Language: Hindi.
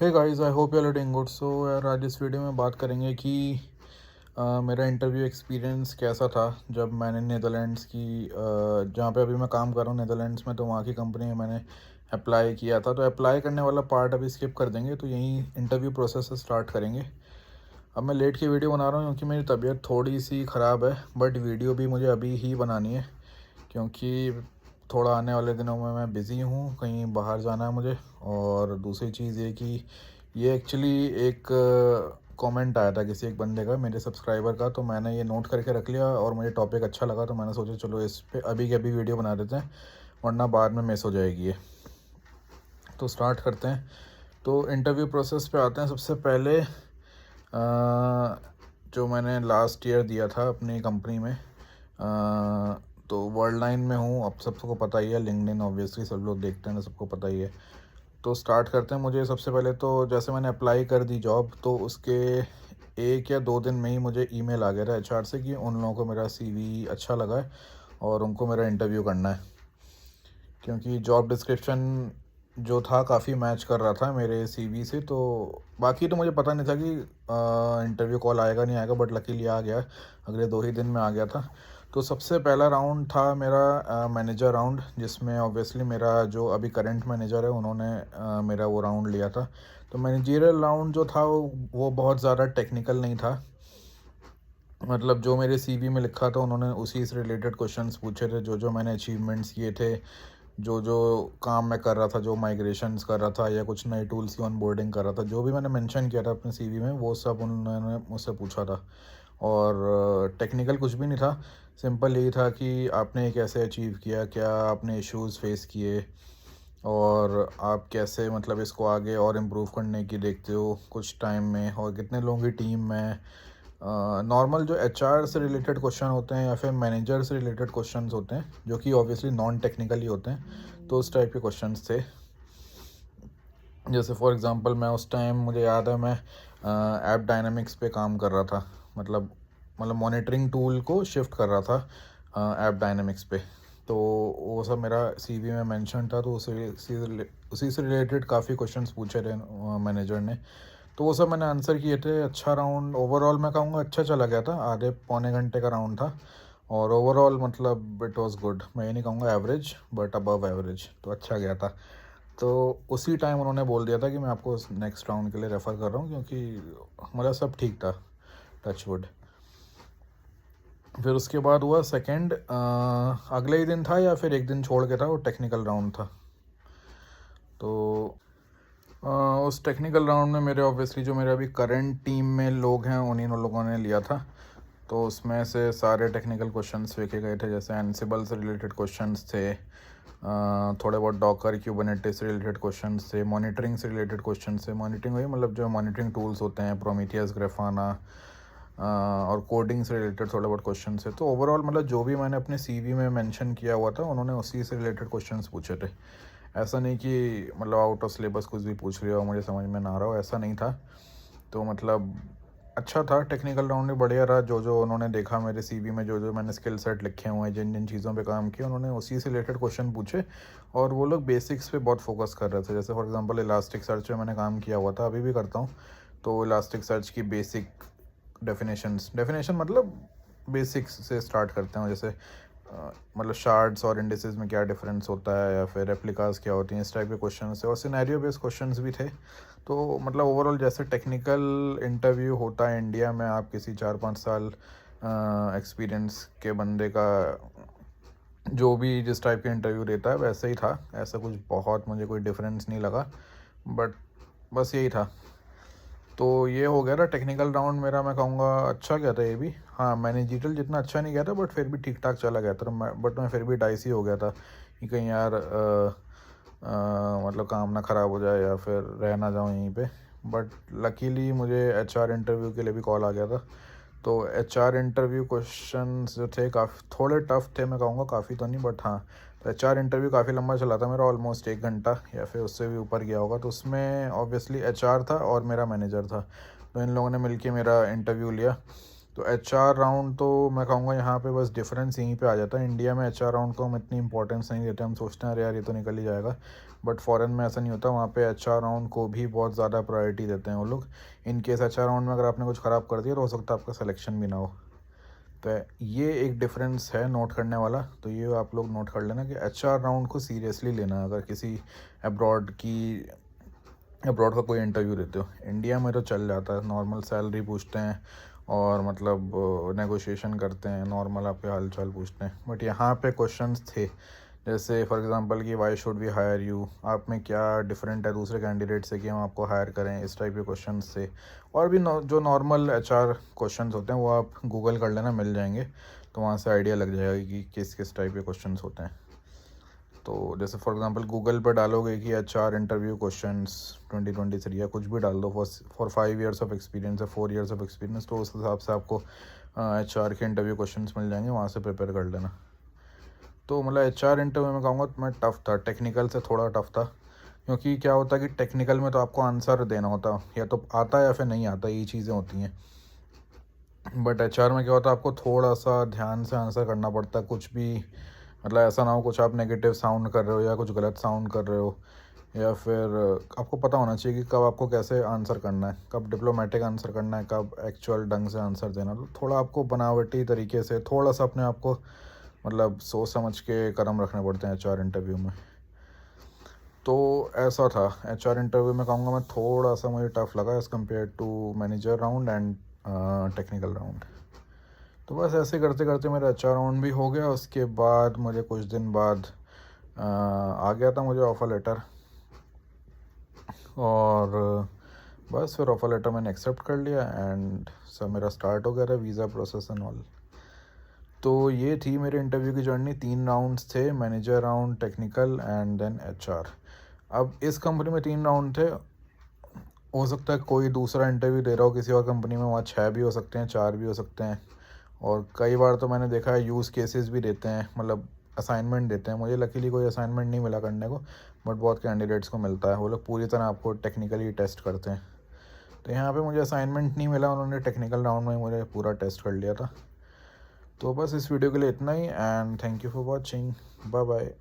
Hey guys, I hope you are doing good. So यार, आज इस वीडियो में बात करेंगे कि मेरा इंटरव्यू एक्सपीरियंस कैसा था जब मैंने नीदरलैंड्स की जहाँ पे अभी मैं काम कर रहा हूँ नीदरलैंड्स में, तो वहाँ की कंपनी में मैंने अप्लाई किया था। तो अप्लाई करने वाला पार्ट अभी स्किप कर देंगे, तो यहीं इंटरव्यू प्रोसेस से स्टार्ट करेंगे। अब मैं लेट की वीडियो बना रहा हूँ क्योंकि मेरी तबीयत थोड़ी सी ख़राब है, बट वीडियो भी मुझे अभी ही बनानी है क्योंकि थोड़ा आने वाले दिनों में मैं बिज़ी हूँ, कहीं बाहर जाना है मुझे। और दूसरी चीज़ ये कि ये एक्चुअली एक कमेंट आया था किसी एक बंदे का, मेरे सब्सक्राइबर का, तो मैंने ये नोट करके रख लिया और मुझे टॉपिक अच्छा लगा, तो मैंने सोचा चलो इस पे अभी के अभी वीडियो बना देते हैं, वरना बाद में मिस हो जाएगी ये। तो स्टार्ट करते हैं। तो इंटरव्यू प्रोसेस पे आते हैं। सबसे पहले जो मैंने लास्ट ईयर दिया था अपनी कंपनी में, तो वर्ल्ड लाइन में हूँ, अब सबको पता ही है, लिंक्डइन ऑब्वियसली सब लोग देखते हैं ना, सबको पता ही है। तो स्टार्ट करते हैं। मुझे सबसे पहले तो जैसे मैंने अप्लाई कर दी जॉब, तो उसके 1 या 2 दिन में ही मुझे ईमेल आ गया था एचआर से कि उन लोगों को मेरा सीवी अच्छा लगा है और उनको मेरा इंटरव्यू करना है, क्योंकि जॉब डिस्क्रिप्शन जो था काफ़ी मैच कर रहा था मेरे सीवी से। तो बाकी तो मुझे पता नहीं था कि इंटरव्यू कॉल आएगा नहीं आएगा, बट लकीली आ गया, अगले 2 ही दिन में आ गया था। तो सबसे पहला राउंड था मेरा मैनेजर राउंड, जिसमें ऑब्वियसली मेरा जो अभी करंट मैनेजर है उन्होंने मेरा वो राउंड लिया था। तो मैनेजरियल राउंड जो था वो बहुत ज़्यादा टेक्निकल नहीं था, मतलब जो मेरे सीवी में लिखा था उन्होंने उसी से रिलेटेड क्वेश्चंस पूछे थे, जो जो मैंने अचीवमेंट्स किए थे, जो जो काम मैं कर रहा था, जो माइग्रेशंस कर रहा था या कुछ नए टूल्स की ऑनबोर्डिंग कर रहा था, जो भी मैंने मेंशन किया था अपने सीवी में, वो सब उन्होंने मुझसे पूछा था। और टेक्निकल कुछ भी नहीं था, सिंपल यही था कि आपने ये कैसे अचीव किया, क्या आपने इश्यूज फेस किए, और आप कैसे मतलब इसको आगे और इम्प्रूव करने की देखते हो कुछ टाइम में, और कितने लोगों की टीम में। नॉर्मल जो एचआर से रिलेटेड क्वेश्चन होते हैं या फिर मैनेजर से रिलेटेड क्वेश्चंस होते हैं, जो कि ऑब्वियसली नॉन टेक्निकली होते हैं, तो उस टाइप के क्वेश्चंस थे। जैसे फॉर एग्जांपल, मैं उस टाइम, मुझे याद है, मैं ऐप डायनामिक्स पे काम कर रहा था, मतलब मॉनिटरिंग टूल को शिफ्ट कर रहा था ऐप डायनामिक्स पे। तो वो सब मेरा सीवी में मेंशन था, तो उसी से रिलेटेड काफ़ी क्वेश्चंस पूछे थे मैनेजर ने। तो वो सब मैंने आंसर किए थे। अच्छा राउंड ओवरऑल मैं कहूँगा अच्छा चला गया था, आधे पौने घंटे का राउंड था। और ओवरऑल मतलब इट वाज गुड, मैं ये नहीं कहूँगा एवरेज, बट अबव एवरेज, तो अच्छा गया था। तो उसी टाइम उन्होंने बोल दिया था कि मैं आपको नेक्स्ट राउंड के लिए रेफ़र कर रहा हूँ, क्योंकि मेरा सब ठीक था, टच वुड। फिर उसके बाद हुआ सेकंड, अगले ही दिन था या फिर एक दिन छोड़ के था, वो टेक्निकल राउंड था। तो अ, उस टेक्निकल राउंड में मेरे ऑब्वियसली जो मेरे अभी करंट टीम में लोग हैं उन्हीं लोगों ने लिया था। तो उसमें से सारे टेक्निकल क्वेश्चंस फेंके गए थे, जैसे एनसिबल से रिलेटेड क्वेश्चंस थे, थोड़े बहुत डॉकर क्यूबरनेटिस से रिलेटेड क्वेश्चंस थे, मॉनिटरिंग से रिलेटेड क्वेश्चंस थे। मॉनिटरिंग वही, मतलब जो मॉनिटरिंग टूल्स होते हैं, प्रोमीथियस, ग्राफाना, और कोडिंग से रिलेटेड थोड़े बहुत क्वेश्चन थे। तो ओवरऑल मतलब जो भी मैंने अपने सीवी में मेंशन किया हुआ था उन्होंने उसी से रिलेटेड क्वेश्चंस पूछे थे। ऐसा नहीं कि मतलब आउट ऑफ सिलेबस कुछ भी पूछ लिया हो, मुझे समझ में ना आ रहा हो, ऐसा नहीं था। तो मतलब अच्छा था, टेक्निकल राउंड भी बढ़िया रहा। जो जो उन्होंने देखा मेरे सीवी में, जो जो मैंने स्किल सेट लिखे हुए हैं, जिन जिन चीज़ों पे काम किया, उन्होंने उसी से रिलेटेड क्वेश्चन पूछे। और वो लोग बेसिक्स पे बहुत फोकस कर रहे थे। जैसे फॉर एग्जांपल इलास्टिक सर्च पे मैंने काम किया हुआ था, अभी भी करता हूँ। तो इलास्टिक सर्च की बेसिक डेफिनेशन मतलब बेसिक्स से स्टार्ट करते हैं, जैसे मतलब शार्ड्स और इंडिसेस में क्या डिफरेंस होता है, या फिर रेप्लिकास क्या होती हैं, इस टाइप के क्वेश्चन थे। और सिनेरियो बेस्ड क्वेश्चंस भी थे। तो मतलब ओवरऑल जैसे टेक्निकल इंटरव्यू होता है इंडिया में, आप किसी 4-5 साल एक्सपीरियंस के बंदे का जो भी जिस टाइप का इंटरव्यू देता है वैसे ही था। ऐसा कुछ बहुत मुझे कोई डिफरेंस नहीं लगा, बट बस यही था। तो ये हो गया था टेक्निकल राउंड मेरा, मैं कहूँगा अच्छा गया था ये भी। हाँ, मैनेजरियल जितना अच्छा नहीं गया था, बट फिर भी ठीक ठाक चला गया था। बट मैं फिर भी डाइसी हो गया था कि कहीं यार मतलब काम ना ख़राब हो जाए या फिर रह ना जाऊँ यहीं पे। बट लकीली मुझे एचआर इंटरव्यू के लिए भी कॉल आ गया था। तो एचआर इंटरव्यू क्वेश्चंस जो थे काफ़ी थोड़े टफ़ थे, मैं कहूँगा काफ़ी तो नहीं, बट हाँ। तो एचआर इंटरव्यू काफ़ी लंबा चला था मेरा, ऑलमोस्ट 1 घंटा या फिर उससे भी ऊपर गया होगा। तो उसमें ऑब्वियसली एचआर था और मेरा मैनेजर था, तो इन लोगों ने मिलके मेरा इंटरव्यू लिया। तो एचआर राउंड तो मैं कहूँगा यहाँ पे बस डिफरेंस यहीं पे आ जाता है। इंडिया में एचआर राउंड को हम इतनी इंपॉर्टेंस नहीं देते, हम सोचते हैं अरे यार ये तो निकल ही जाएगा। बट फ़ॉरेन में ऐसा नहीं होता, वहाँ पे HR राउंड को भी बहुत ज़्यादा प्रायोरिटी देते हैं वो लोग। इन केस HR राउंड में अगर आपने कुछ ख़राब कर दिया तो हो सकता है आपका सिलेक्शन भी ना हो। तो ये एक डिफरेंस है नोट करने वाला, तो ये आप लोग नोट कर लेना कि HR राउंड को सीरियसली लेना अगर किसी अब्रॉड का कोई इंटरव्यू देते हो। इंडिया में तो चल जाता है, नॉर्मल सैलरी पूछते हैं और मतलब नेगोशिएशन करते हैं, नॉर्मल आपके हाल चाल पूछते हैं। बट यहाँ पे क्वेश्चंस थे, जैसे फॉर एग्जांपल कि why should we hire you, आप में क्या डिफरेंट है दूसरे कैंडिडेट से कि हम आपको हायर करें, इस टाइप के क्वेश्चंस थे। और भी जो नॉर्मल HR क्वेश्चंस होते हैं वो आप गूगल कर लेना, मिल जाएंगे, तो वहाँ से आइडिया लग जाएगा कि किस किस टाइप के क्वेश्चंस होते हैं। तो जैसे फॉर एग्जांपल गूगल पर डालोगे कि HR इंटरव्यू क्वेश्चंस 2023 या कुछ भी डाल दो, फॉर 5 years ऑफ एक्सपीरियंस या 4 years ऑफ एक्सपीरियंस, तो उस हिसाब से आपको HR के इंटरव्यू क्वेश्चंस मिल जाएंगे, वहाँ से प्रिपेयर कर लेना। तो मतलब HR इंटरव्यू में कहूँगा तो मैं टफ़ था, टेक्निकल से थोड़ा टफ़ था, क्योंकि क्या होता है कि टेक्निकल में तो आपको आंसर देना होता, या तो आता है या फिर नहीं आता, ये चीज़ें होती हैं। बट HR में क्या होता है, आपको थोड़ा सा ध्यान से आंसर करना पड़ता है, कुछ भी मतलब ऐसा ना हो कुछ आप नेगेटिव साउंड कर रहे हो या कुछ गलत साउंड कर रहे हो, या फिर आपको पता होना चाहिए कि कब आपको कैसे आंसर करना है, कब डिप्लोमेटिक आंसर करना है, कब एक्चुअल ढंग से आंसर देना। तो थोड़ा आपको बनावटी तरीके से थोड़ा सा अपने आप को मतलब सोच समझ के कदम रखने पड़ते हैं HR इंटरव्यू में। तो ऐसा था HR इंटरव्यू में, कहूँगा मैं थोड़ा सा मुझे टफ़ लगा as compare to manager round and technical round. तो बस ऐसे करते करते मेरा HR राउंड भी हो गया। उसके बाद मुझे कुछ दिन बाद आ गया था मुझे ऑफ़र लेटर, और बस फिर ऑफ़र लेटर मैंने एक्सेप्ट कर लिया एंड सब मेरा स्टार्ट हो गया था, वीज़ा प्रोसेस एंड ऑल। तो ये थी मेरे इंटरव्यू की जर्नी। 3 राउंड्स थे, manager round, technical and then HR। अब इस कंपनी में 3 राउंड थे, हो सकता है कोई दूसरा इंटरव्यू दे रहा हो किसी और कंपनी में, वहाँ 6 भी हो सकते हैं, 4 भी हो सकते हैं, और कई बार तो मैंने देखा है यूज़ केसेस भी देते हैं, मतलब असाइनमेंट देते हैं। मुझे लकीली कोई असाइनमेंट नहीं मिला करने को, बट बहुत कैंडिडेट्स को मिलता है, वो लोग पूरी तरह आपको टेक्निकली टेस्ट करते हैं। तो यहाँ पे मुझे असाइनमेंट नहीं मिला, उन्होंने टेक्निकल राउंड में मुझे पूरा टेस्ट कर लिया था। तो बस इस वीडियो के लिए इतना ही, and thank you for watching, bye bye.